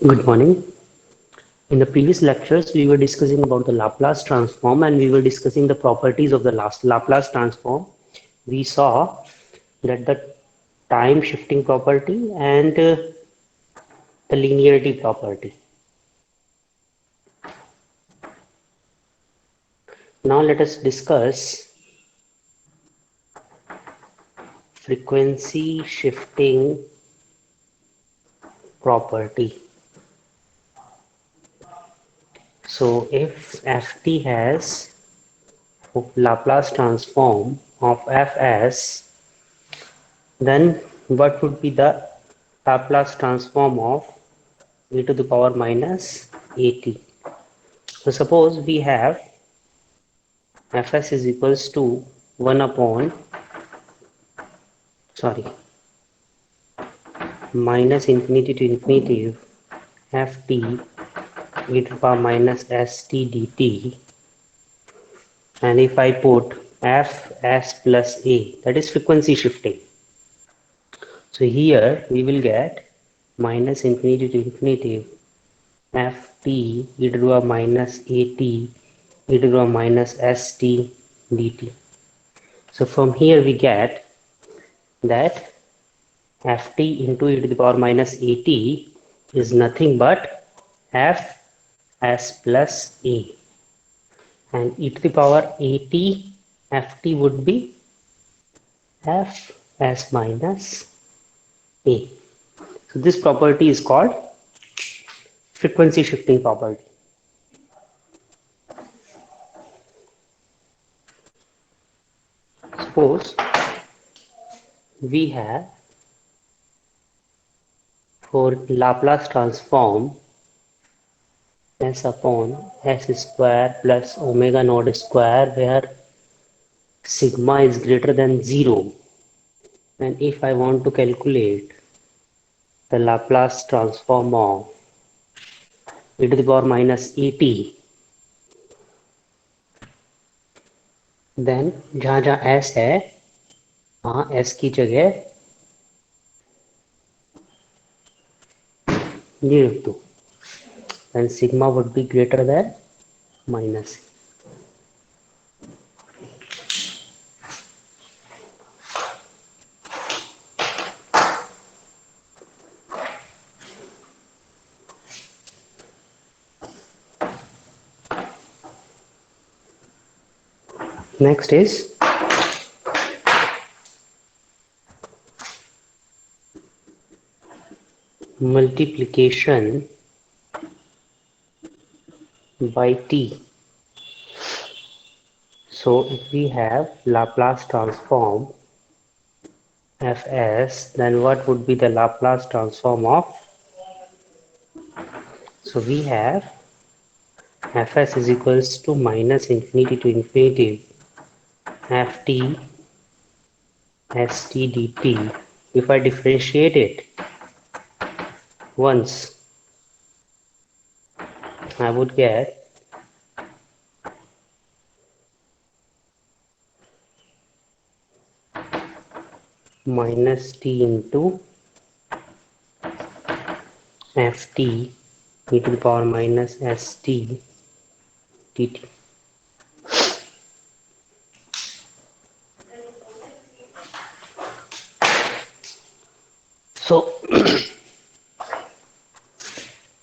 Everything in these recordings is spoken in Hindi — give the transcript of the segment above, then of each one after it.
Good morning. In the previous lectures, we were discussing about the Laplace transform and we were discussing the properties of the Laplace transform. We saw that the time shifting property and the linearity property. Now let us discuss frequency shifting property. So if ft has Laplace transform of fs, then what would be the Laplace transform of e to the power minus at? So suppose we have fs is equals to 1 upon, sorry, minus infinity to infinity ft e to the power minus st dt, and if I put fs plus a, that is frequency shifting. So here we will get minus infinity to infinity ft e to the power minus at e to the power minus st dt. So from here we get that ft into e to the power minus at is nothing but fs plus a, and e to the power at ft would be fs minus a. So this property is called frequency shifting property. Suppose we have for Laplace transform s upon s square plus omega naught square, where sigma is greater than 0, and if I want to calculate the Laplace transform of e to the power minus at, then जहाँ जहाँ s है वहाँ s की जगह ये रख दो, then sigma would be greater than minus. Next is multiplication by t. So if we have Laplace transform fs, then what would be the Laplace transform of? So we have fs is equals to minus infinity to infinity ft st dt. If I differentiate it once, I would get minus t into ft e to the power minus st dt. So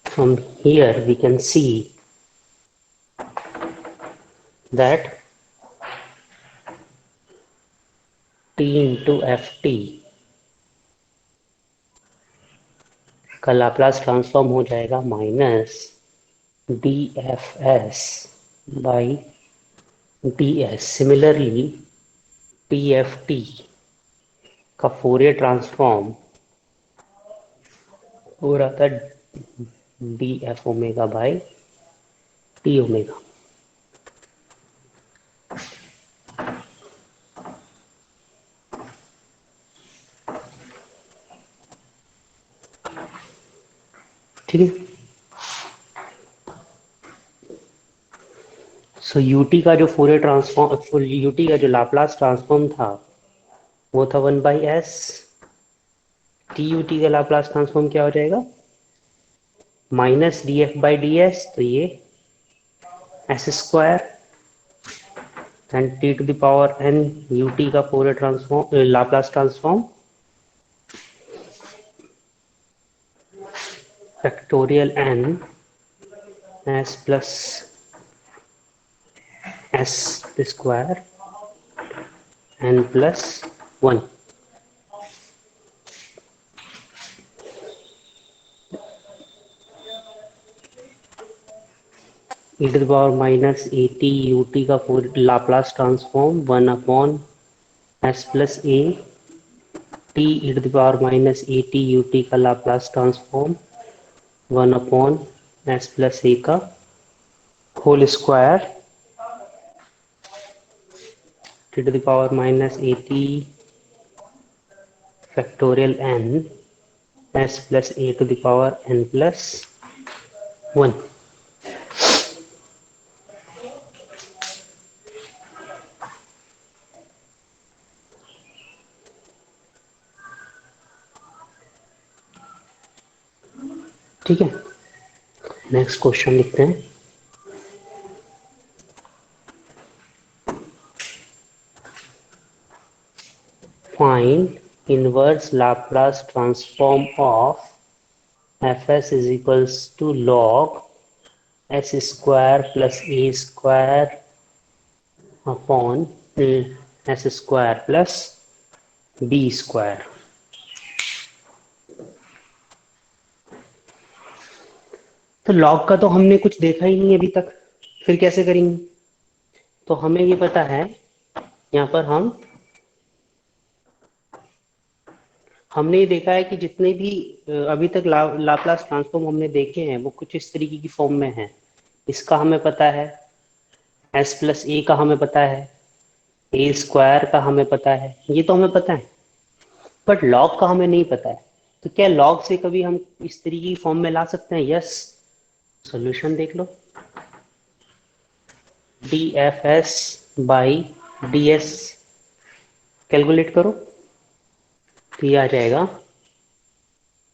from here we can see that t into ft का लाप्लास ट्रांसफॉर्म हो जाएगा minus D F S by D S. Similarly T F T का फोरियर ट्रांसफॉर्म हो रहा था D F omega by T omega. ठीक है. सो यूटी का जो फोरियर ट्रांसफॉर्म, यूटी का जो लाप्लास ट्रांसफॉर्म था वो था 1/s. टी यूटी का लाप्लास ट्रांसफॉर्म क्या हो जाएगा? Minus D F by D S, तो ये S square and T to the power N U T का Fourier transform Laplace transform factorial N S plus S square N plus one E to the power minus A T U T का Laplace transform one upon S plus A T E to the power minus A T U T का Laplace transform one upon S plus A का whole square T to the power minus A T factorial N S plus A to the power N plus one. ठीक है, नेक्स्ट क्वेश्चन लिखते हैं। Find inverse Laplace transform of fs is equals to log s square plus a square upon s square plus b square। तो log का तो हमने कुछ देखा ही नहीं अभी तक, फिर कैसे करेंगे? तो हमें ये पता है, यहाँ पर हमने ये देखा है कि जितने भी अभी तक लाप्लास ट्रांसफॉर्म हमने देखे हैं वो कुछ इस तरीके की फॉर्म में है। इसका हमें पता है, एस प्लस ए का हमें पता है, ए स्क्वायर का हमें पता है, ये तो हमें पता है, बट लॉग का हमें नहीं पता है। तो क्या लॉग से कभी हम इस तरीके की फॉर्म में ला सकते हैं? यस। सॉल्यूशन देख लो, D F S by D S calculate करो, तो ये आ जाएगा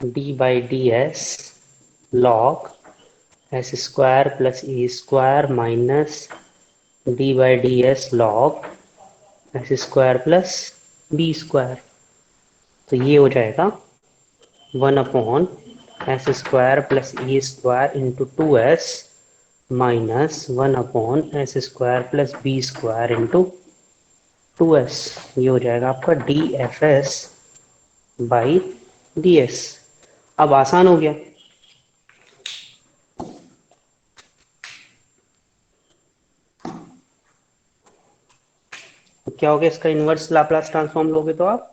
D by D S log S square plus A square minus D by D S log S square plus B square. तो ये हो जाएगा one upon S square plus A square into two S minus one upon S square plus B square into two S. ये हो जाएगा आपका D F S by D S. अब आसान हो गया। क्या हो गया? इसका इनवर्स लाप्लास ट्रांसफॉर्म लोगे तो आप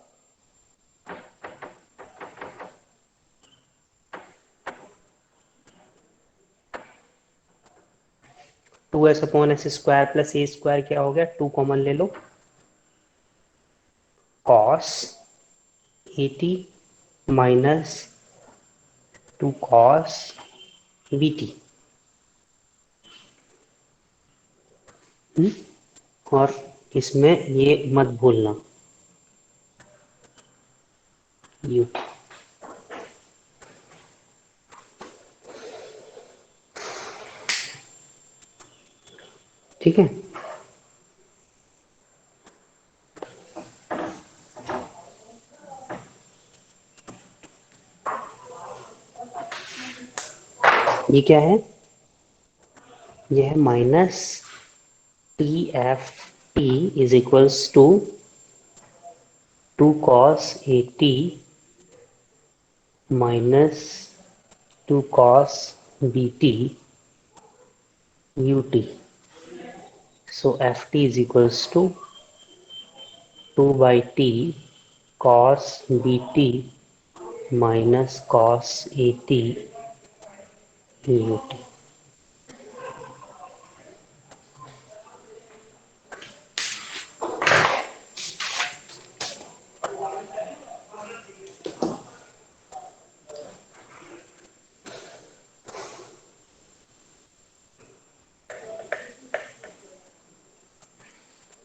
two S upon S square plus A square, क्या हो गया? टू कॉमन ले लो, cos A T minus two cos B T. और इसमें ये मत भूलना यू। ठीक है, ये क्या है? ये है minus t F t is equals to two cos A T minus two cos B t you t. So f t is equals to two by t cos B t minus cos A T U t.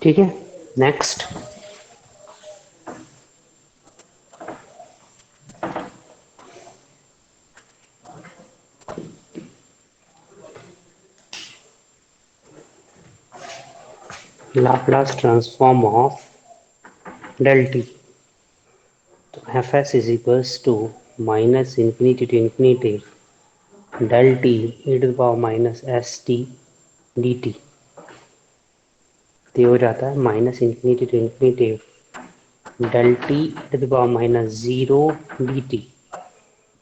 ठीक है, next. Laplace transform of del t. तो fs is equals to minus infinity to infinity del t e to the power minus st dt. तो ये हो जाता है minus infinity to infinity del t e to the power minus 0 dt.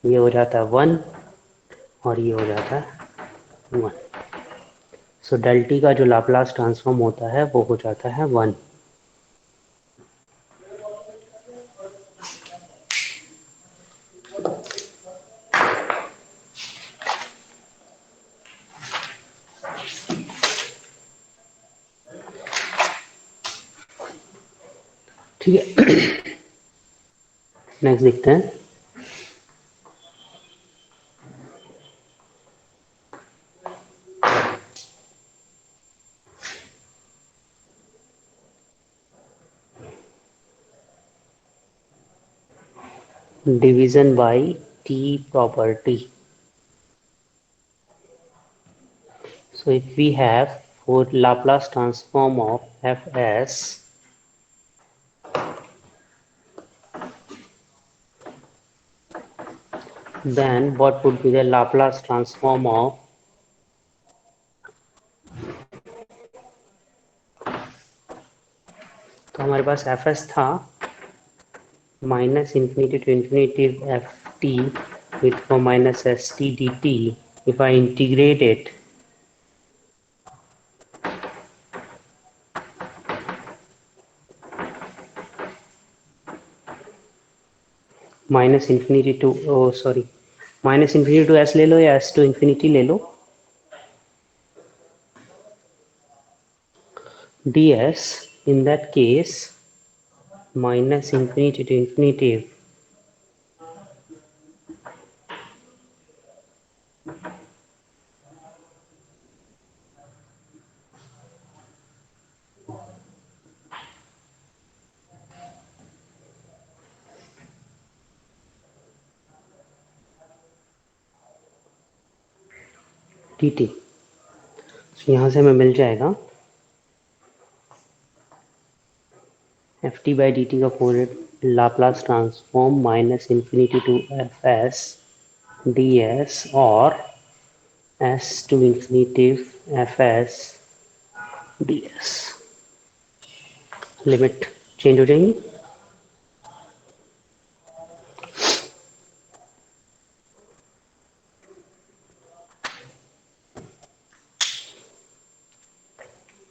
ये हो जाता है 1 और ये हो जाता है 1. सो del t का जो लाप्लास ट्रांसफॉर्म होता है वो हो जाता है 1. ठीक है. नेक्स्ट देखते हैं. Division bye t property. So if we have for Laplace transform of fs, then what would be the Laplace transform of तो हमारे पास fs था minus infinity to infinity ft with for minus st dt. If I integrate it, minus infinity to minus infinity to s ले लो या s to infinity ले लो, ds in that case minus infinity to infinity dt. यहाँ से हमें मिल जाएगा F T by D T का Fourier Laplace transform minus infinity to F S D S और S to infinity F S D S. Limit change हो जाएंगी.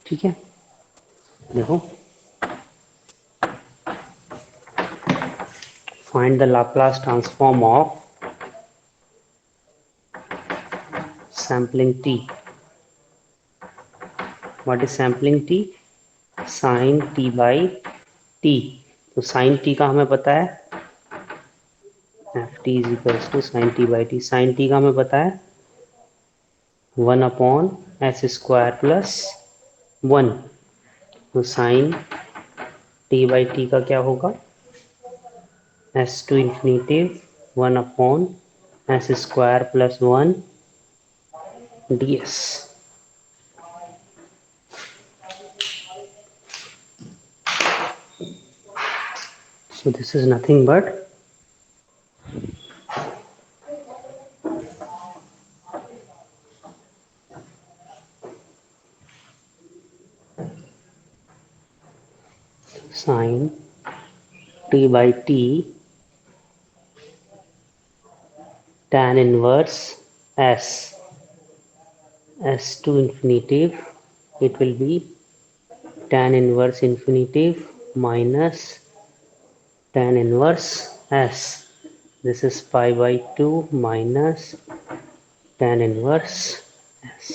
ठीक है. देखो find the Laplace transform of sampling t. What is sampling t? sin t by t. तो sin t का हमें पता है f t is equals to sine t by t. Sine t का हमें पता है 1/s² प्लस 1. तो साइन टी बाई टी का क्या होगा s to infinity 1/s² plus 1 ds. So this is nothing but sin t by t tan inverse s to infinity. It will be tan inverse infinity minus tan inverse s. This is pi by 2 minus tan inverse s,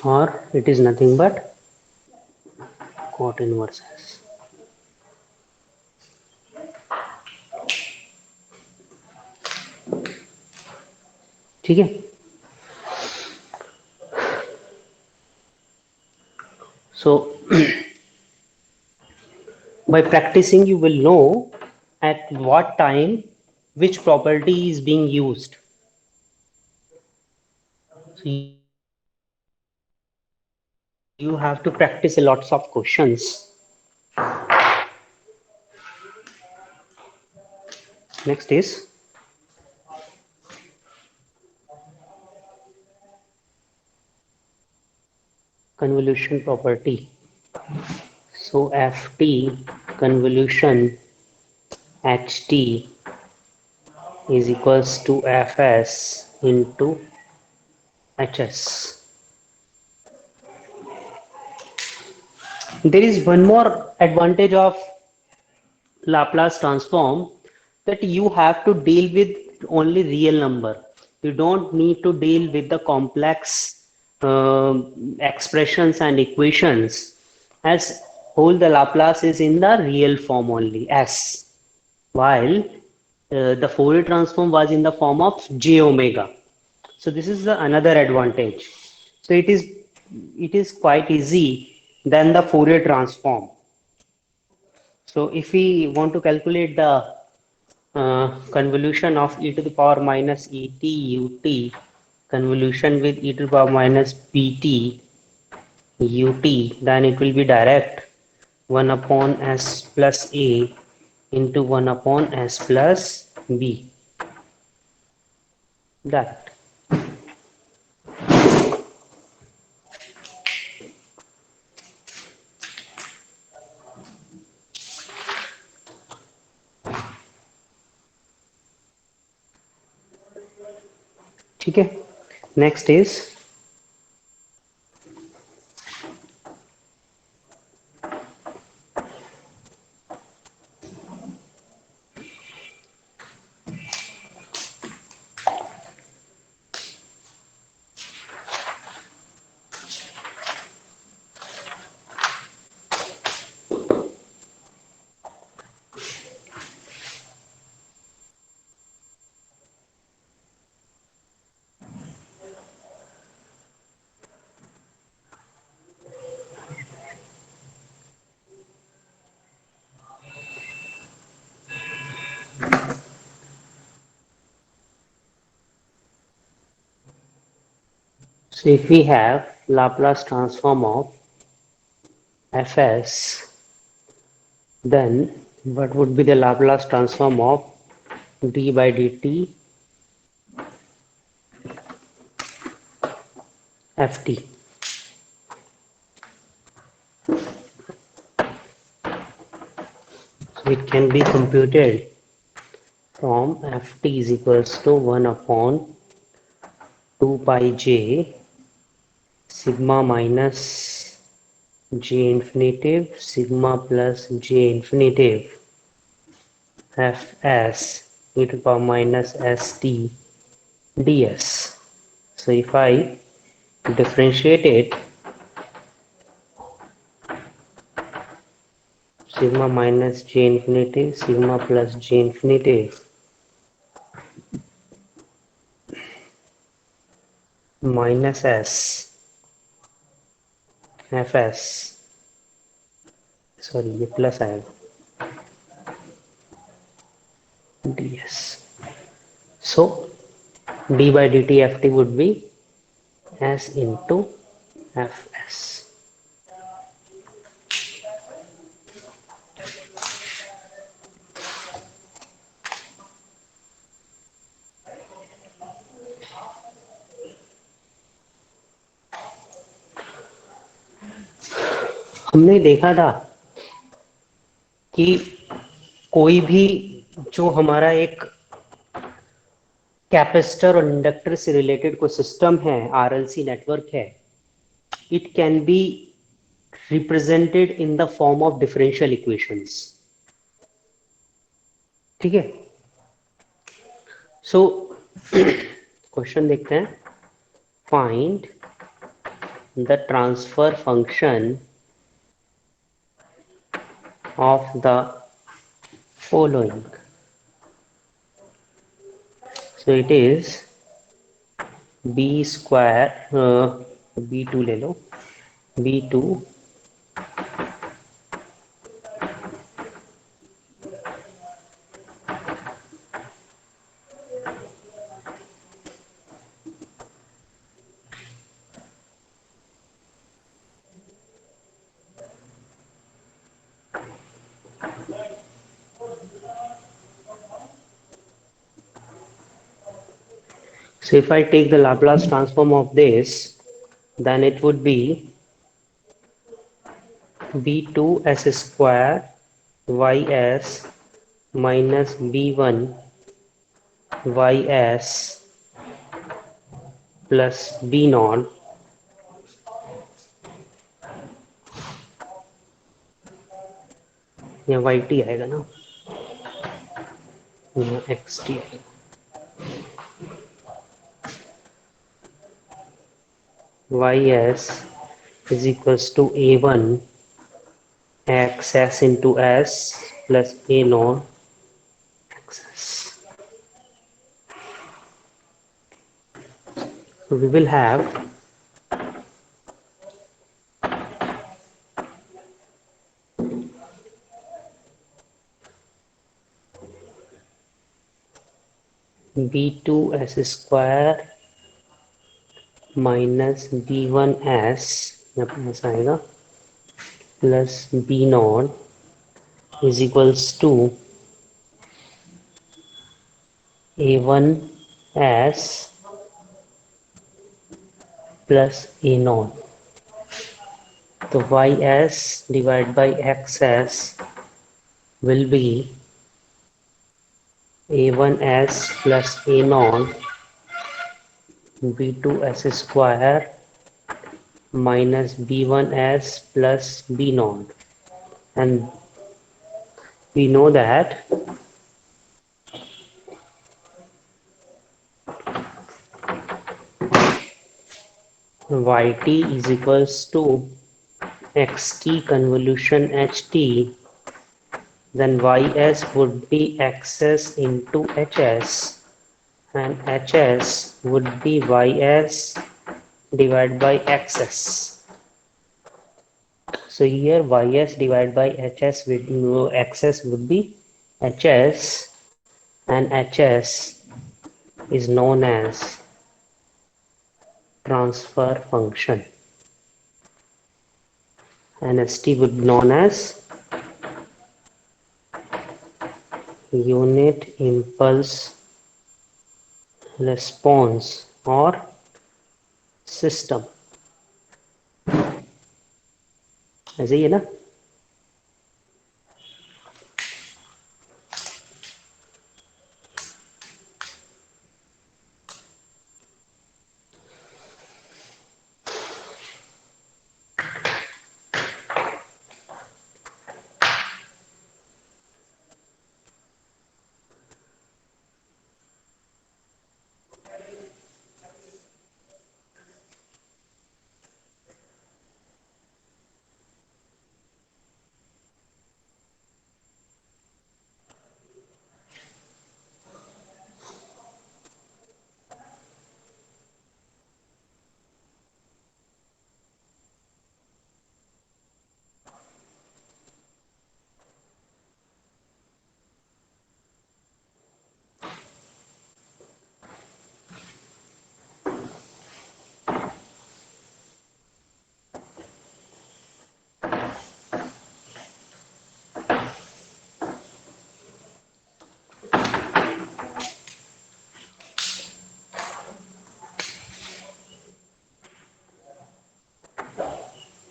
or it is nothing but cot inverse s. ठीक है. So by practicing you will know at what time which property is being used. So You have to practice lots of questions. Next is convolution property. So Ft convolution Ht is equals to Fs into Hs. There is one more advantage of Laplace transform, that you have to deal with only real number. You don't need to deal with the complex expressions and equations, as whole the Laplace is in the real form only S, while the Fourier transform was in the form of j omega. So this is the another advantage. So it is quite easy than the Fourier transform. So if we want to calculate the convolution of e to the power minus et ut, convolution with e to the power minus pt ut, then it will be direct 1 upon s plus a into 1 upon s plus b. That. ठीक है. Next is so if we have Laplace transform of Fs, then what would be the Laplace transform of d by dt ft? So it can be computed from ft is equals to 1 upon 2 pi j sigma minus j infinitive sigma plus j infinitive fs e to the power minus st ds. So if I differentiate it, sigma minus j infinitive sigma plus j infinitive minus s fs, sorry ये plus आएगा ds. So d by dt ft would be s into fs. हमने देखा था कि कोई भी जो हमारा एक कैपेसिटर और इंडक्टर से रिलेटेड कोई सिस्टम है, आरएलसी नेटवर्क है, it can be represented in the form of differential equations. ठीक है. सो क्वेश्चन देखते हैं. Find the transfer function of the following. So it is b square, b2 ले लो, b2 So if I take the Laplace transform of this, then it would be b2s square ys minus b1 ys plus b naught, यहाँ yt आएगा ना, यहाँ xt आएगा, ys is equals to a1 xs into s plus a naught xs. So we will have b2s square minus b1s, यहाँ पे ऐसा आएगा, plus b naught is equals to a1s plus a naught. तो ys divided by xs will be a1s plus a naught b2s square minus b1s plus b naught, and we know that yt is equals to xt convolution ht, then ys would be xs into hs, and hs would be ys divided by xs. So here ys divided by hs with xs would be hs, and hs is known as transfer function, and st would be known as unit impulse response or system. ऐसे ही है ना?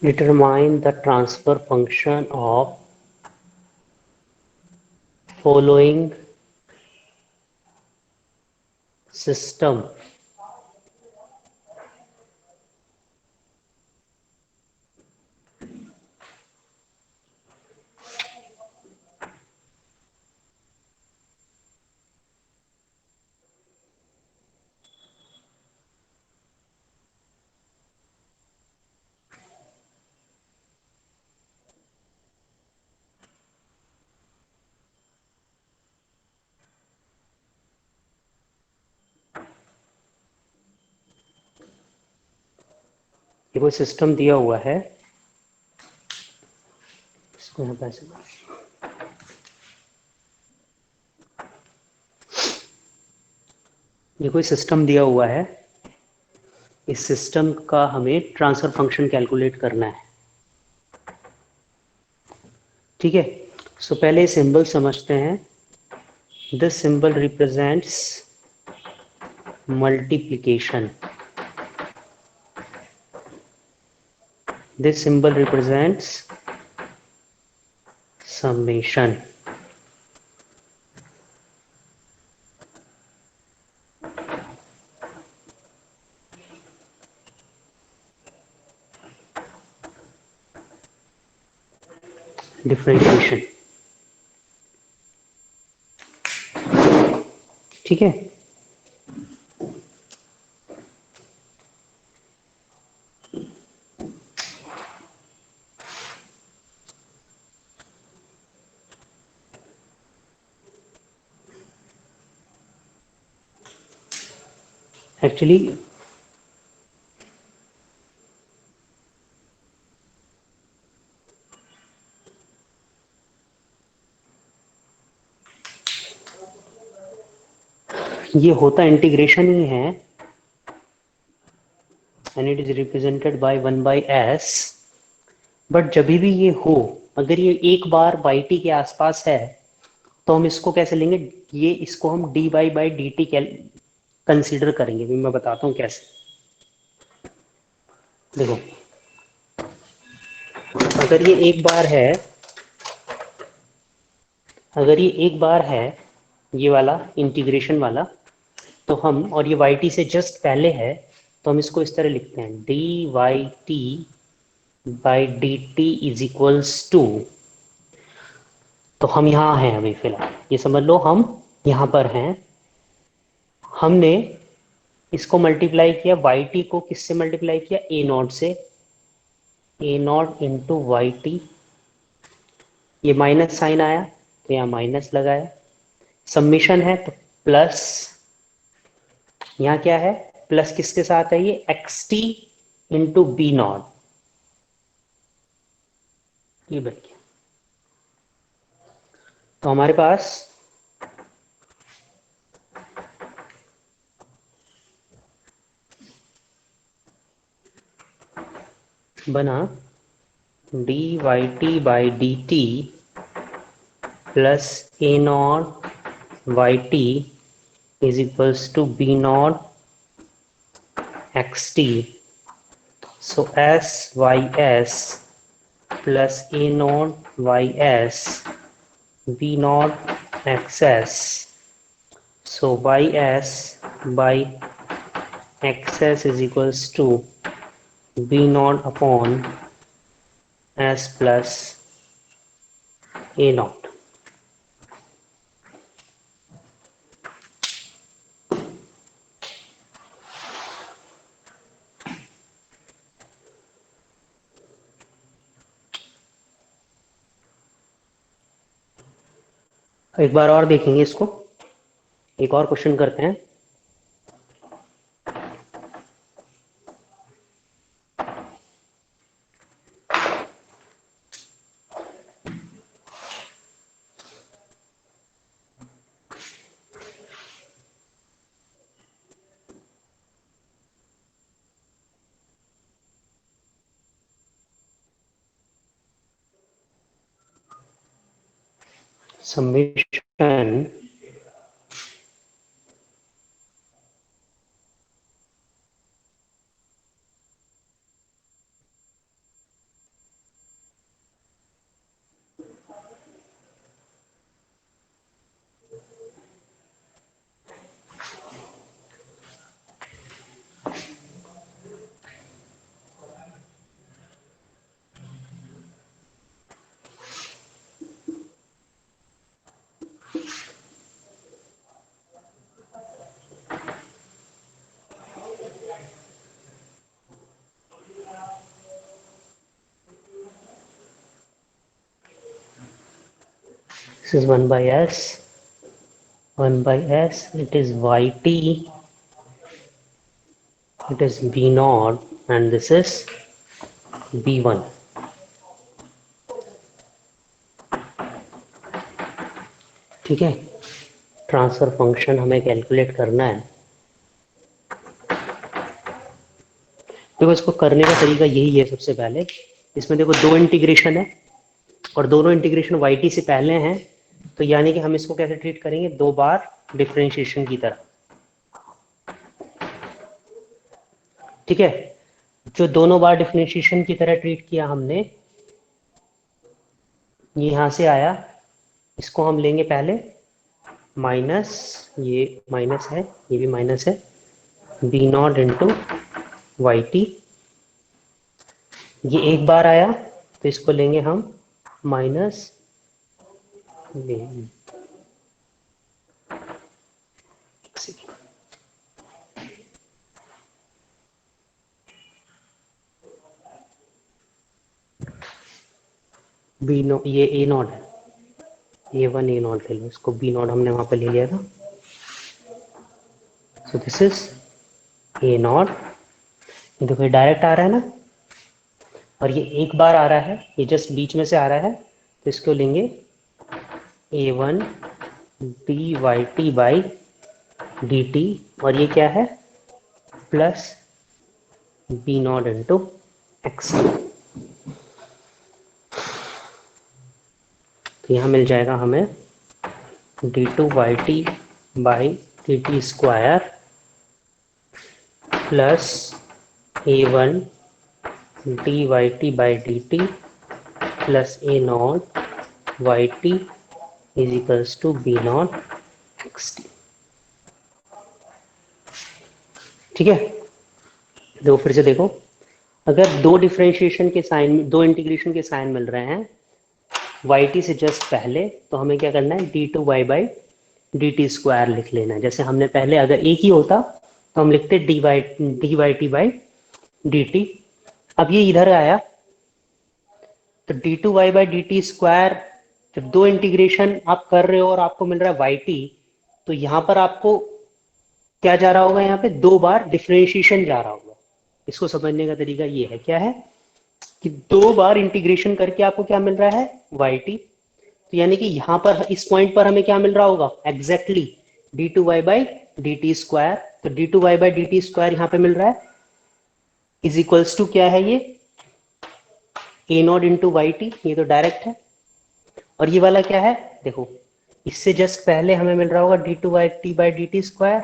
Determine the transfer function of following system. ये कोई सिस्टम दिया हुआ है, इसको यहाँ पे ऐसे, ये कोई सिस्टम दिया हुआ है, इस सिस्टम का हमें ट्रांसफर फंक्शन कैलकुलेट करना है, ठीक है। सो पहले सिंबल समझते हैं। This symbol represents multiplication. This symbol represents summation. Differentiation. ठीक है, एक्चुअली ये होता इंटीग्रेशन ही है, and it is represented by 1 by s. But जब भी ये हो, अगर ये एक बार yt के आसपास है तो हम इसको कैसे लेंगे, ये इसको हम dy by dt कंसीडर करेंगे। मैं बताता हूँ कैसे। देखो, अगर ये एक बार है, अगर ये एक बार है ये वाला इंटीग्रेशन वाला, तो हम, और ये yt से जस्ट पहले है, तो हम इसको इस तरह लिखते हैं dy by D t is equals to, तो हम यहाँ हैं अभी फिलहाल, ये समझ लो हम यहाँ पर हैं। हमने इसको मल्टीप्लाई किया, वाई टी को किससे मल्टीप्लाई किया, ए नॉट से, ए नॉट इंटू वाई टी, ये माइनस साइन आया तो यहाँ माइनस लगाया, समीशन है तो प्लस, यहाँ क्या है, प्लस किसके साथ है, ये x t into b naught, ये बन गया। तो हमारे पास बना d Y T by D T plus A naught Y T is equals to B naught x t, so s y s plus A naught y s b naught x s, so y s by x S is equals to b naught upon s plus a naught। एक बार और देखेंगे इसको, एक और क्वेश्चन करते हैं। Summation this is 1 by s, 1 by s, it is yt, it is b naught, and this is b1। ठीक है, ट्रांसफर फंक्शन हमें कैलकुलेट करना है। देखो, इसको करने का तरीका यही है। सबसे पहले इसमें देखो दो इंटीग्रेशन है और दोनों इंटीग्रेशन yt से पहले हैं, तो यानी कि हम इसको कैसे ट्रीट करेंगे, दो बार डिफरेंशिएशन की तरह। ठीक है, जो दोनों बार डिफरेंशिएशन की तरह ट्रीट किया हमने, ये यहाँ से आया, इसको हम लेंगे पहले माइनस, ये माइनस है, ये भी माइनस है, b naught into y t. ये एक बार आया तो इसको लेंगे हम माइनस बी नॉट, ये ए नॉट है, ए वन ए नॉट ले लो इसको, बी नॉट हमने वहां पे ले लिया था। So this is a not, ये देखो ये डायरेक्ट आ रहा है ना, और ये एक बार आ रहा है, ये जस्ट बीच में से आ रहा है, तो इसको लेंगे A one D Y T by D T, और ये क्या है plus B naught into X. तो यहाँ मिल जाएगा हमें D two Y T by D T square plus A one D Y T by D T plus A naught Y T is equals to B naught x T. ठीक है, देखो फिर से देखो, अगर दो डिफरेंशिएशन के साइन, दो इंटीग्रेशन के साइन मिल रहे हैं वाई टी से जस्ट पहले, तो हमें क्या करना है, d two Y by D T square लिख लेना है। जैसे हमने पहले अगर एक ही होता तो हम लिखते d Y T by D t. अब ये इधर आया तो D two Y by D T square, जब दो इंटीग्रेशन आप कर रहे हो और आपको मिल रहा है वाई टी, तो यहां पर आपको क्या जा रहा होगा, यहाँ पे दो बार डिफरेंशिएशन जा रहा होगा। इसको समझने का तरीका ये है, क्या है कि दो बार इंटीग्रेशन करके आपको क्या मिल रहा है, वाई टी। तो यानी कि यहाँ पर इस पॉइंट पर हमें क्या मिल रहा होगा, exactly D two Y by D T square. तो D two Y by D T square यहाँ पे मिल रहा है इज इक्वल्स टू क्या है, ये ए नॉट इंटू वाई टी, ये तो डायरेक्ट है। और ये वाला क्या है, देखो इससे जस्ट पहले हमें मिल रहा होगा d two Y T by D T square,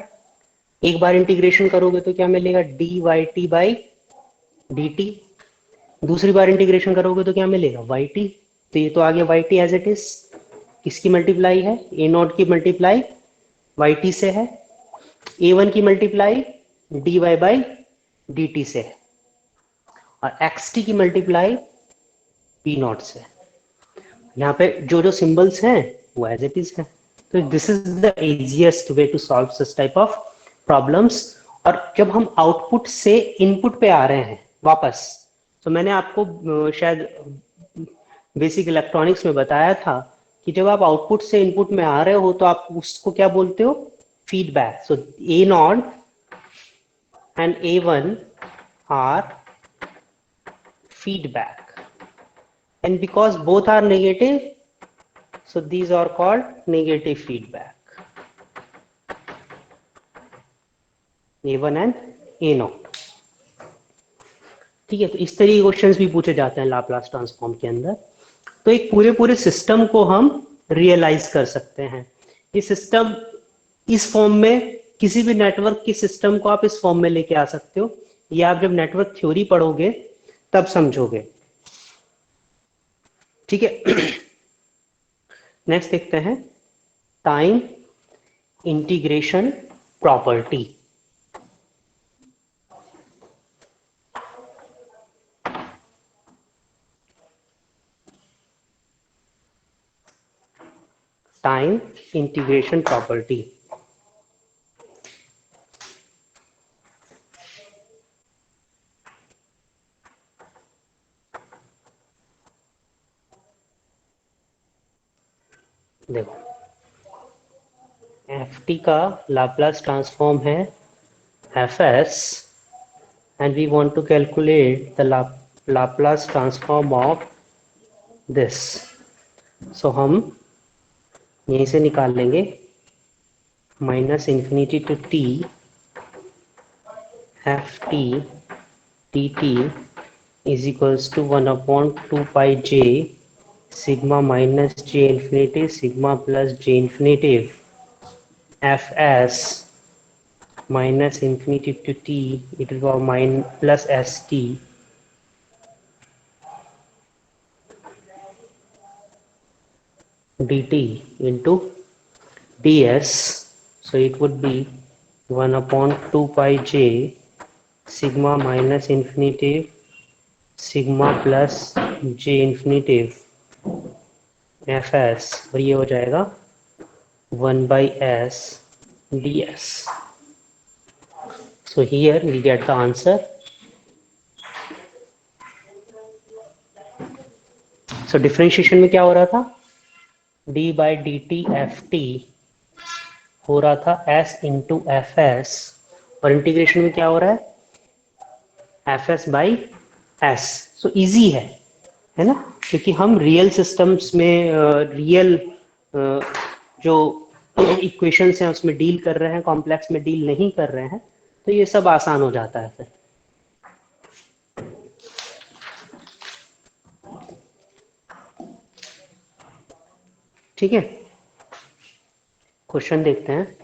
एक बार इंटीग्रेशन करोगे तो क्या मिलेगा, d Y T by D t, दूसरी बार इंटीग्रेशन करोगे तो क्या मिलेगा, वाई टी। तो ये तो आ गया y t as it is, किसकी मल्टीप्लाई है, ए नॉट की मल्टीप्लाई वाई टी से है, ए वन की multiply d y by D t से है, और एक्स टी की मल्टीप्लाई पी नॉट से। यहाँ पे जो जो सिंबल्स हैं वो एज इट इज है। तो this is the easiest way to solve such type of problems. और जब हम आउटपुट से इनपुट पे आ रहे हैं वापस, तो मैंने आपको शायद बेसिक इलेक्ट्रॉनिक्स में बताया था कि जब आप आउटपुट से इनपुट में आ रहे हो तो आप उसको क्या बोलते हो, feedback. So a naught and a one are feedback, and because both are negative, so these are called negative feedback, A1 and A0। ठीक है, तो इस तरह के क्वेश्चंस भी पूछे जाते हैं लाप्लास ट्रांसफॉर्म के अंदर। तो एक पूरे पूरे सिस्टम को हम रियलाइज कर सकते हैं। ये सिस्टम इस फॉर्म में, किसी भी नेटवर्क के सिस्टम को आप इस फॉर्म में लेके आ सकते हो, या आप जब नेटवर्क थ्योरी पढ़ोगे तब समझोगे। ठीक है, नेक्स्ट देखते हैं time integration property. Time integration property, देखो एफ टी का लाप्लास ट्रांसफॉर्म है F S, and we want to calculate the Laplace transform of this. So हम यहीं से निकाल लेंगे minus infinity to T F T T T is equals to 1/2 pi J sigma minus J infinity sigma plus J infinity F S minus infinity to t e to the power plus st dt into ds. So it would be 1 upon 2 pi j sigma minus infinity sigma plus j infinity fs, और ये हो जाएगा 1 by s ds. So here we get the answer. So differentiation में क्या हो रहा था, d by dt ft हो रहा था s इंटू एफ एस, और इंटीग्रेशन में क्या हो रहा है F S by S. So easy है ना, क्योंकि हम रियल सिस्टम्स में रियल जो इक्वेशंस हैं उसमें डील कर रहे हैं, कॉम्प्लेक्स में डील नहीं कर रहे हैं, तो ये सब आसान हो जाता है फिर. ठीक है, क्वेश्चन देखते हैं.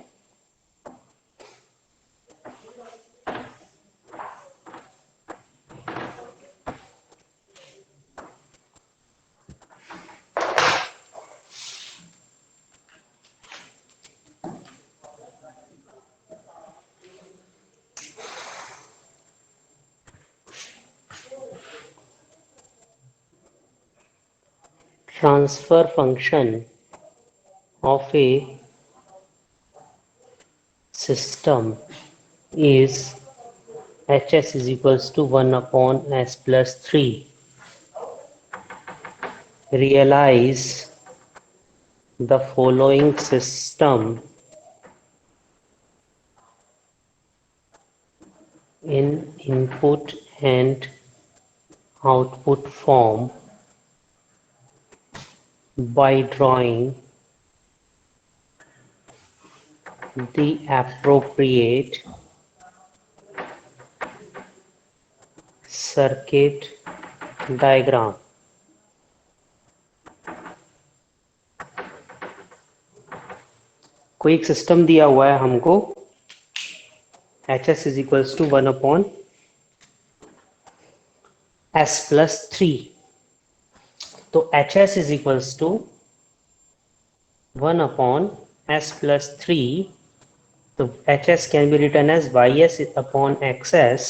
Transfer function of a system is hs is equals to 1 upon s plus 3. Realize the following system in input and output form by drawing the appropriate circuit diagram. कोई एक सिस्टम दिया हुआ है हमको, h S is equals to 1 upon S plus 3. तो h S is equals to 1 upon s plus 3. So hs can be written as ys upon xs,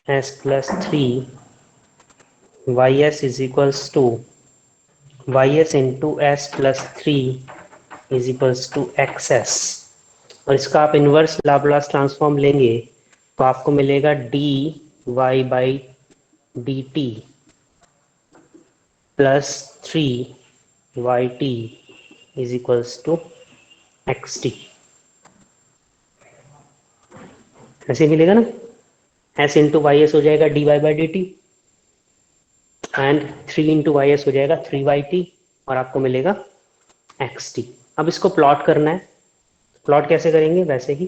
s plus 3 ys is equals to ys into s plus 3 is equals to xs. और इसका आप इनवर्स लाप्लास ट्रांसफॉर्म लेंगे तो आपको मिलेगा dy by dt plus 3yt is equals to xt. ऐसे मिलेगा ना, s इंटू वाई एस हो जाएगा dy by D t, and 3 into y s हो जाएगा 3yt, और आपको मिलेगा xt. अब इसको प्लॉट करना है. प्लॉट कैसे करेंगे, वैसे ही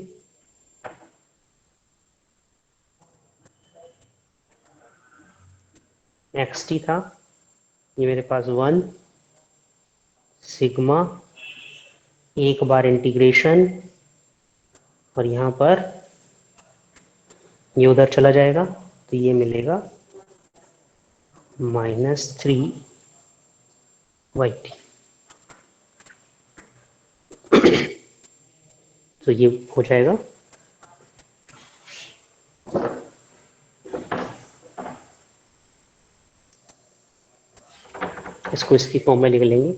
xt था, ये मेरे पास 1 सिग्मा, एक बार इंटीग्रेशन, और यहां पर ये उधर चला जाएगा तो ये मिलेगा -3yt. तो ये हो जाएगा इसको इसकी फॉर्म में लिख लेंगे,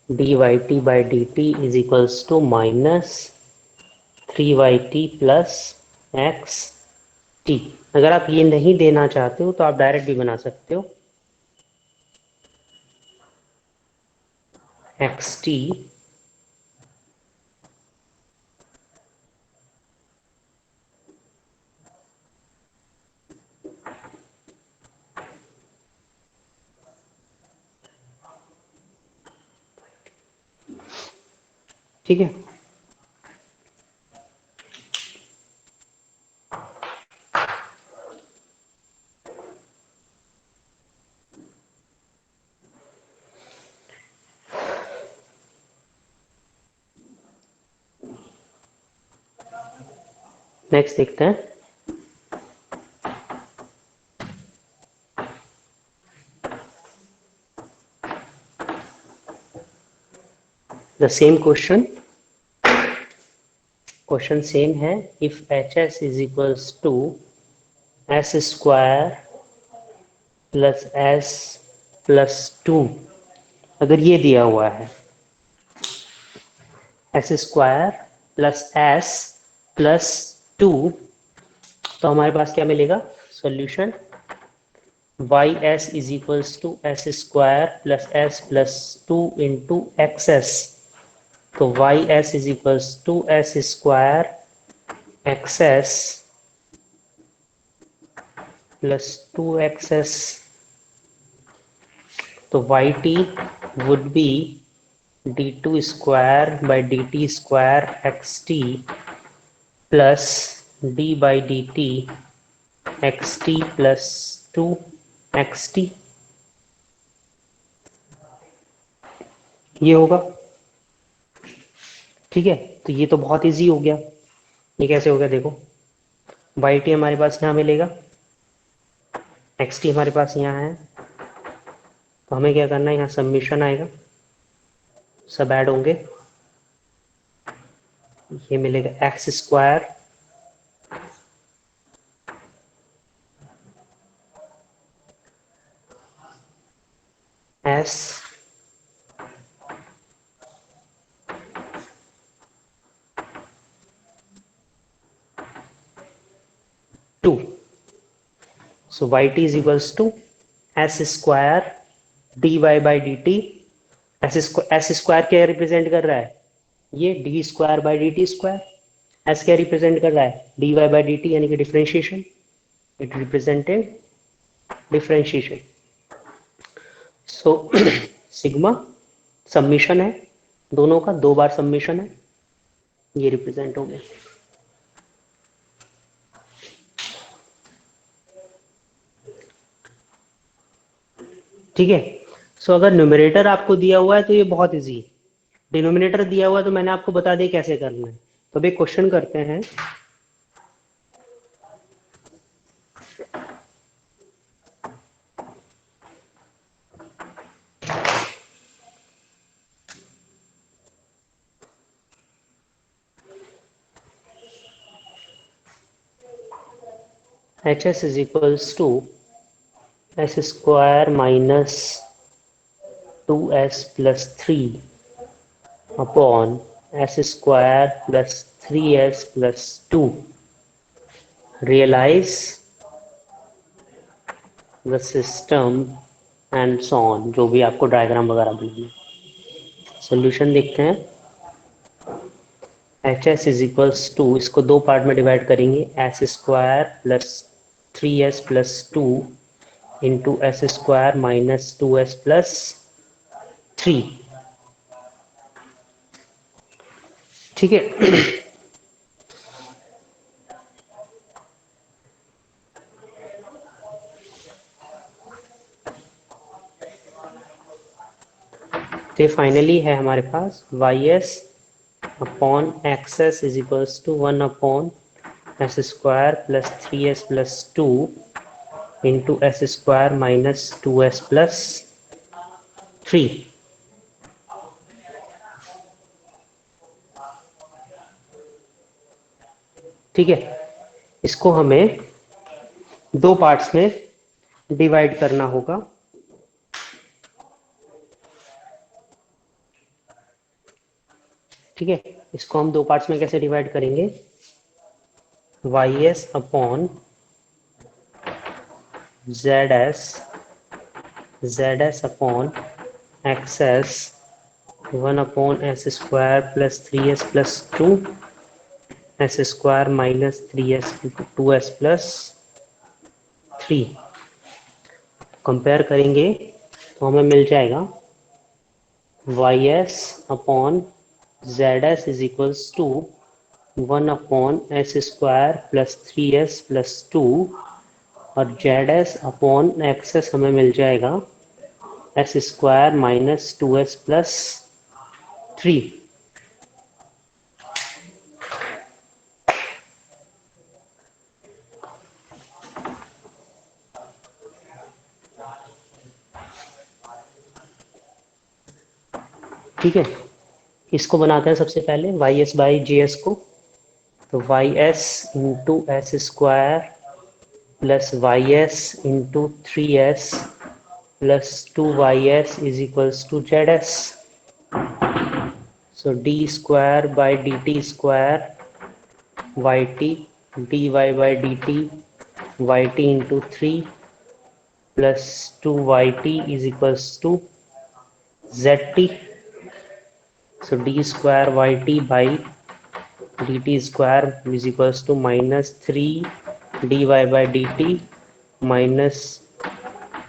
d Y T by D t is equals to -3yt plus x t. अगर आप ये नहीं देना चाहते हो तो आप डायरेक्ट भी बना सकते हो, एक्स टी ठीक है. नेक्स्ट देखते हैं। द सेम क्वेश्चन सेम है। If H S is equals to S square plus S plus two, अगर ये दिया हुआ है S square plus S plus two, तो हमारे पास क्या मिलेगा solution, Y S is equals to S square plus two into X S. तो Y S is equals to S square X S plus two X S. तो Y T would be D to square by D T square x T plus d by D T x T plus two x t, ये होगा। ठीक है, तो ये तो बहुत इजी हो गया। ये कैसे हो गया देखो, वाई टी हमारे पास यहाँ मिलेगा, एक्स टी हमारे पास यहाँ है, तो हमें क्या करना है, यहाँ सबमिशन आएगा, सब ऐड होंगे, ये मिलेगा x square s two. So y T is equals to S square d y by D t. S square क्या रिप्रेजेंट कर रहा है, ये d square by D T square. S क्या रिप्रेजेंट कर रहा है, d y by D t, यानी कि differentiation, it represented differentiation. So sigma submission है, दोनों का 2 बार सबमिशन है, ये रिप्रेजेंट हो गया। ठीक है, सो अगर न्यूमरेटर आपको दिया हुआ है तो ये बहुत इजी है, डिनोमिनेटर दिया हुआ है तो मैंने आपको बता दिया कैसे करना है। तो अब एक क्वेश्चन करते हैं। H S is equals to S square minus two S plus three upon S square plus three S plus two. Realise the system and so on, जो भी आपको डायग्राम वगैरह बनाना है। सोल्यूशन देखते हैं। H S is equals to, इसको 2 पार्ट में डिवाइड करेंगे, S square plus three S plus two into S square minus two S plus three. ठीक है, तो फाइनली है हमारे पास Y S upon X S is equals to 1 upon S square plus three S plus two into S square minus two S plus three. ठीक है, इसको हमें 2 पार्ट्स में डिवाइड करना होगा। ठीक है, इसको हम 2 पार्ट्स में कैसे डिवाइड करेंगे, Y S upon Z S upon X S 1 upon S square plus three S plus two S square minus three S two S plus three. Compare करेंगे तो हमें मिल जाएगा Y S upon Z S is equals to 1 upon S square plus three S plus two, और Z S upon X S हमें मिल जाएगा S square minus two S plus three. ठीक है, इसको बनाते हैं सबसे पहले y s by j s को। तो Y s into S square plus y s into three S plus two y S is equals to z s. So d square by D T square y t d y by D t y t into three plus two Y T is equals to z t. So d square y T by D T square is equals to minus three d y by D t minus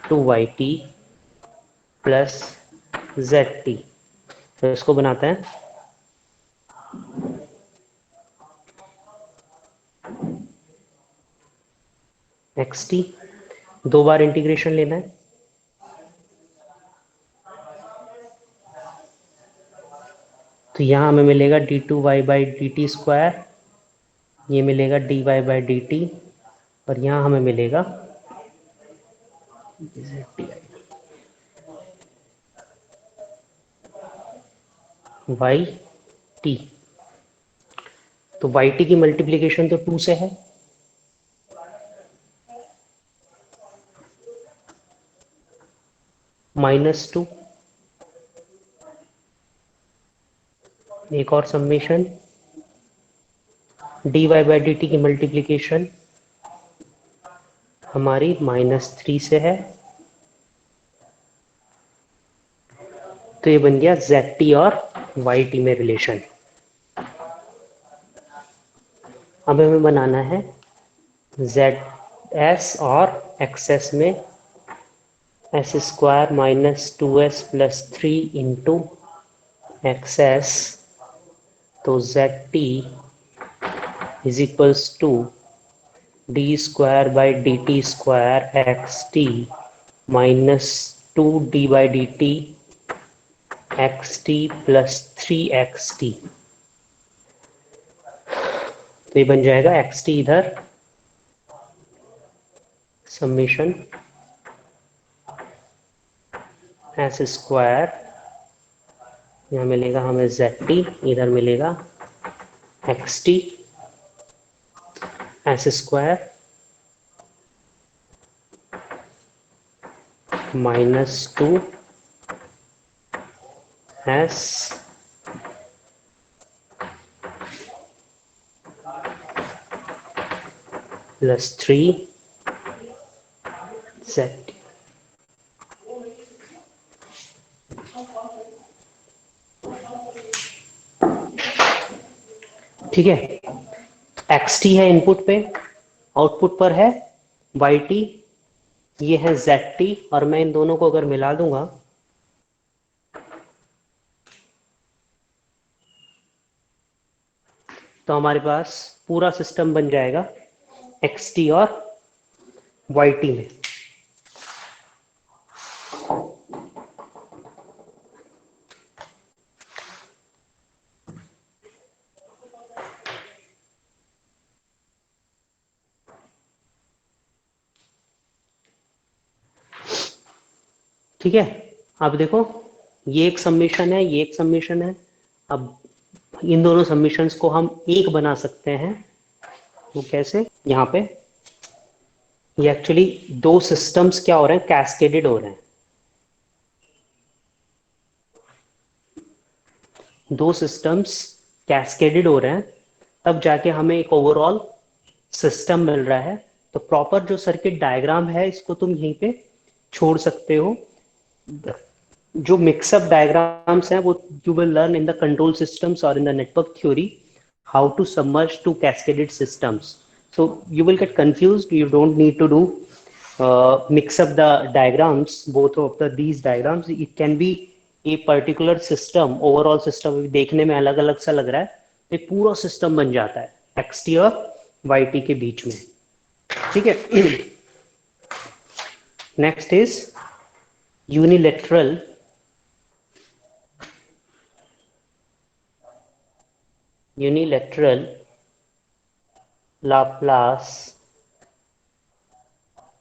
two Y t plus z t. तो इसको बनाते हैं एक्स टी, दो बार इंटीग्रेशन लेना है। तो यहाँ हमें मिलेगा d two Y by D T square, ये मिलेगा d y by D T, और यहाँ हमें मिलेगा वाई टी। तो वाई टी की मल्टीप्लीकेशन तो टू से है, माइनस टू, एक और summation d y by D t की मल्टीप्लीकेशन हमारी माइनस थ्री से है। तो ये बन गया जेड टी और वाई टी में रिलेशन। अब हमें बनाना है जेड एस और एक्स एस में S square minus two S plus three into X S. तो Z T is equals to D square by D T square x T minus two D by D T x T plus three X T. तो ये बन जाएगा एक्स टी इधर समेशन एस स्क्वायर, यहाँ मिलेगा हमें जेड टी, इधर मिलेगा X T S square minus two S plus three Z. ठीक है, एक्स टी है इनपुट पे, आउटपुट पर है वाई टी, ये है जेड टी, और मैं इन दोनों को अगर मिला दूंगा तो हमारे पास पूरा सिस्टम बन जाएगा एक्स टी और वाई टी में। ठीक है, अब देखो ये एक समेशन है, ये एक समेशन है। अब इन दोनों समेशंस को हम एक बना सकते हैं। वो कैसे? यहाँ पे ये एक्चुअली दो सिस्टम्स क्या हो रहे हैं, कैस्केडेड हो रहे हैं। दो सिस्टम्स कैस्केडेड हो रहे हैं, तब जाके हमें एक ओवरऑल सिस्टम मिल रहा है। तो प्रॉपर जो सर्किट डायग्राम है इसको तुम यहीं पे छोड़ सकते हो। जो मिक्सअप डायग्राम्स हैं वो you will learn in the control systems और in the network theory how to submerge two cascaded systems. So you will get confused. You don't need to do mix up the diagrams, both of these diagrams. It can be a particular system, overall system. देखने में अलग अलग सा लग रहा है, एक पूरा सिस्टम बन जाता है XT और YT के बीच में। ठीक है, next is unilateral Laplace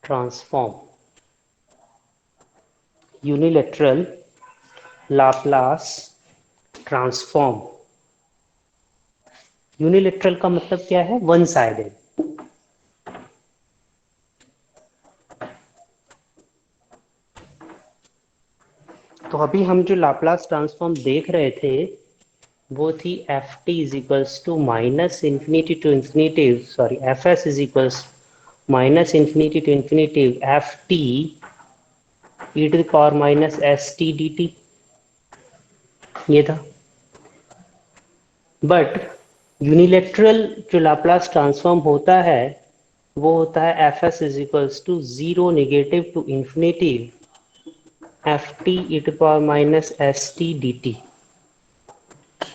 transform। Unilateral Laplace transform, unilateral का मतलब क्या है? One sided. तो अभी हम जो लाप्लास ट्रांसफॉर्म देख रहे थे वो थी f t is equals to minus infinity to infinity, sorry f s is equals minus infinity to infinity f t E to the power minus s t d t, ये था। बट यूनिलेटरल जो लाप्लास ट्रांसफॉर्म होता है वो होता है F s is equals to zero negative to infinity f t E to power minus s t d t.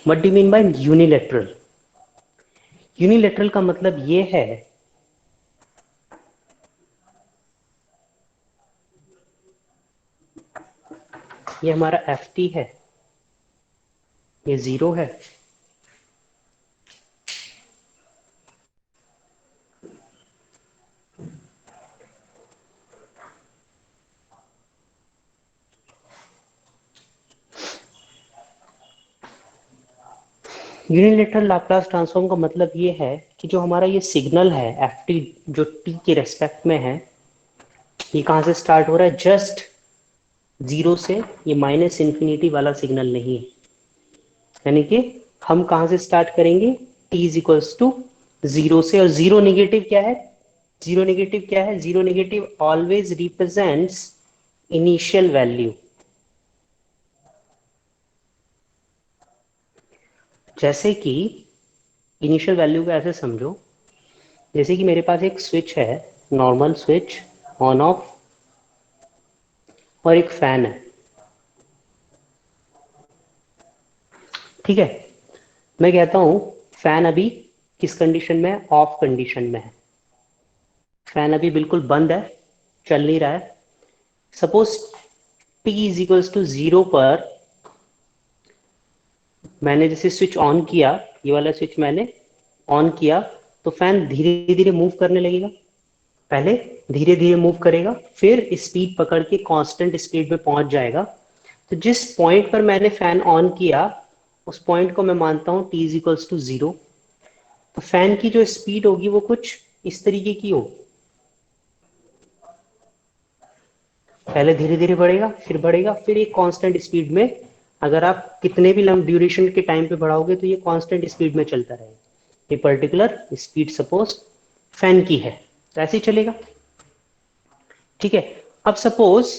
What do mean by unilateral? Unilateral का मतलब ये है ये हमारा एफ टी है, ये जीरो है, यूनिलेटरल लाप्लास ट्रांसफॉर्म का मतलब ये है कि जो हमारा ये सिग्नल है एफ टी जो टी के रेस्पेक्ट में है, ये कहाँ से स्टार्ट हो रहा है? जस्ट जीरो से। ये माइनस इंफिनिटी वाला सिग्नल नहीं है, यानी कि हम कहाँ से स्टार्ट करेंगे? T is equals to zero से। और जीरो नेगेटिव क्या है? जीरो नेगेटिव क्या है? Zero negative always represents initial value. जैसे कि इनिशियल वैल्यू को ऐसे समझो, जैसे कि मेरे पास एक स्विच है, नॉर्मल स्विच ऑन ऑफ, और एक फैन है, ठीक है। मैं कहता हूं फैन अभी किस कंडीशन में है? ऑफ कंडीशन में है। फैन अभी बिल्कुल बंद है, चल नहीं रहा है। Suppose t is equals to zero पर मैंने जैसे स्विच ऑन किया, ये वाला स्विच मैंने ऑन किया, तो फैन धीरे धीरे मूव करने लगेगा। पहले धीरे धीरे मूव करेगा, फिर स्पीड पकड़ के कांस्टेंट स्पीड में पहुंच जाएगा। तो जिस पॉइंट पर मैंने फैन ऑन किया उस पॉइंट को मैं मानता हूं t is equals to zero. तो फैन की जो स्पीड होगी वो कुछ इस तरीके की होगी, पहले धीरे धीरे बढ़ेगा, फिर एक कांस्टेंट स्पीड में, अगर आप कितने भी लंब ड्यूरेशन के टाइम पे बढ़ाओगे तो ये कांस्टेंट स्पीड में चलता रहेगा। ये पर्टिकुलर स्पीड सपोज फैन की है, तो ऐसे ही चलेगा, ठीक है। अब सपोज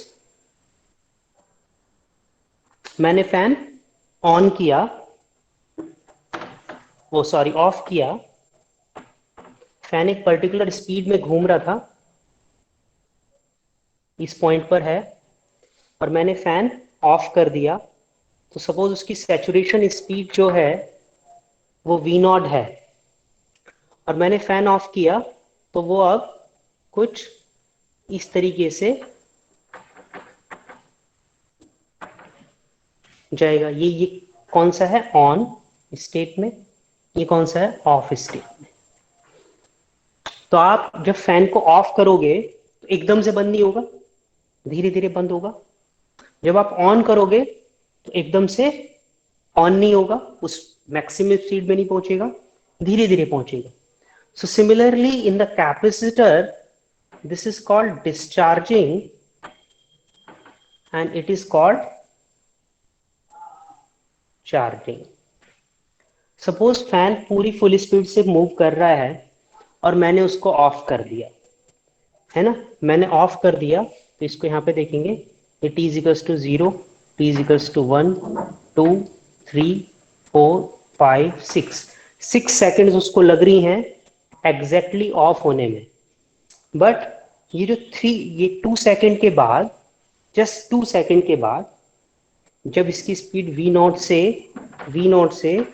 मैंने फैन ऑन किया, वो सॉरी ऑफ किया, फैन एक पर्टिकुलर स्पीड में घूम रहा था, इस पॉइंट पर है, और मैंने फैन ऑफ कर दिया। तो सपोज उसकी सैचुरेशन स्पीड जो है वो वी नॉट है, और मैंने फैन ऑफ किया तो वो अब कुछ इस तरीके से जाएगा। ये कौन सा है? ऑन स्टेट में। ये कौन सा है? ऑफ स्टेट में। तो आप जब फैन को ऑफ करोगे तो एकदम से बंद नहीं होगा, धीरे धीरे बंद होगा। जब आप ऑन करोगे तो एकदम से ऑन नहीं होगा, उस मैक्सिमम स्पीड में नहीं पहुंचेगा, धीरे धीरे पहुंचेगा। So similarly in the capacitor this is called discharging and it is called charging. Suppose fan पूरी फुल स्पीड से मूव कर रहा है और मैंने उसको ऑफ कर दिया, है ना, मैंने ऑफ कर दिया। तो इसको यहाँ पे देखेंगे, ये t is equals to zero, t is equals to 1 2 3 4 5 6 seconds उसको लग रही हैं एग्जैक्टली ऑफ होने में। बट ये 2 सेकेंड के बाद, जस्ट 2 सेकेंड के बाद, जब इसकी स्पीड v0 से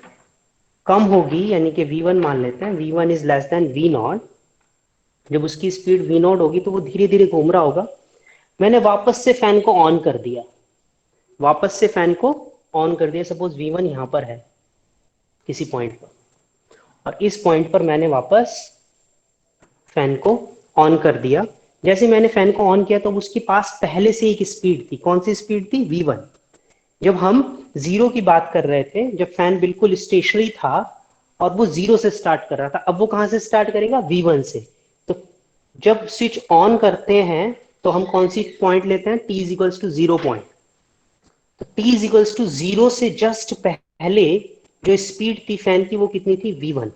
कम होगी, यानी कि v1 मान लेते हैं, v1 is less than v0, जब उसकी स्पीड v0 होगी तो वो धीरे धीरे घूम रहा होगा। मैंने वापस से फैन को ऑन कर दिया, सपोज v1 यहां पर है किसी पॉइंट पर, और इस पॉइंट पर मैंने वापस फैन को ऑन कर दिया। जैसे मैंने फैन को ऑन किया तो उसके पास पहले से एक स्पीड थी, कौन सी स्पीड थी? v1। जब हम जीरो की बात कर रहे थे, जब फैन बिल्कुल स्टेशनरी था और वो जीरो से स्टार्ट कर रहा था, अब वो कहां से स्टार्ट करेगा, V1 से। तो जब स्विच ऑन करते हैं तो हम कौन सी पॉइंट लेते हैं, t is equals to zero point. तो t is equals to zero से जस्ट पहले जो स्पीड थी फैन की वो कितनी थी, V1।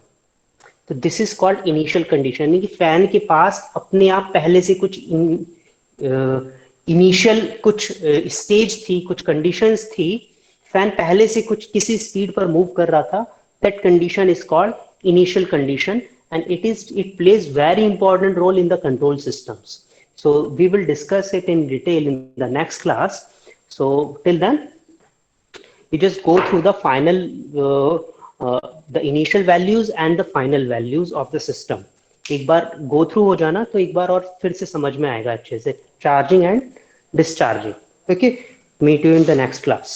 तो this is called initial condition, यानी कि फैन के पास अपने आप पहले से कुछ इनिशियल कुछ स्टेज थी, कुछ कंडीशंस थी, फैन पहले से कुछ किसी स्पीड पर मूव कर रहा था, that condition is called initial condition, and it plays very important role in the control systems. So we will discuss it in detail in the next class. So till then, you just go through the final the initial values and the final values of the system. एक बार go through हो जाना तो एक बार और फिर से समझ में आएगा अच्छे से, charging and discharging. Okay, meet you in the next class.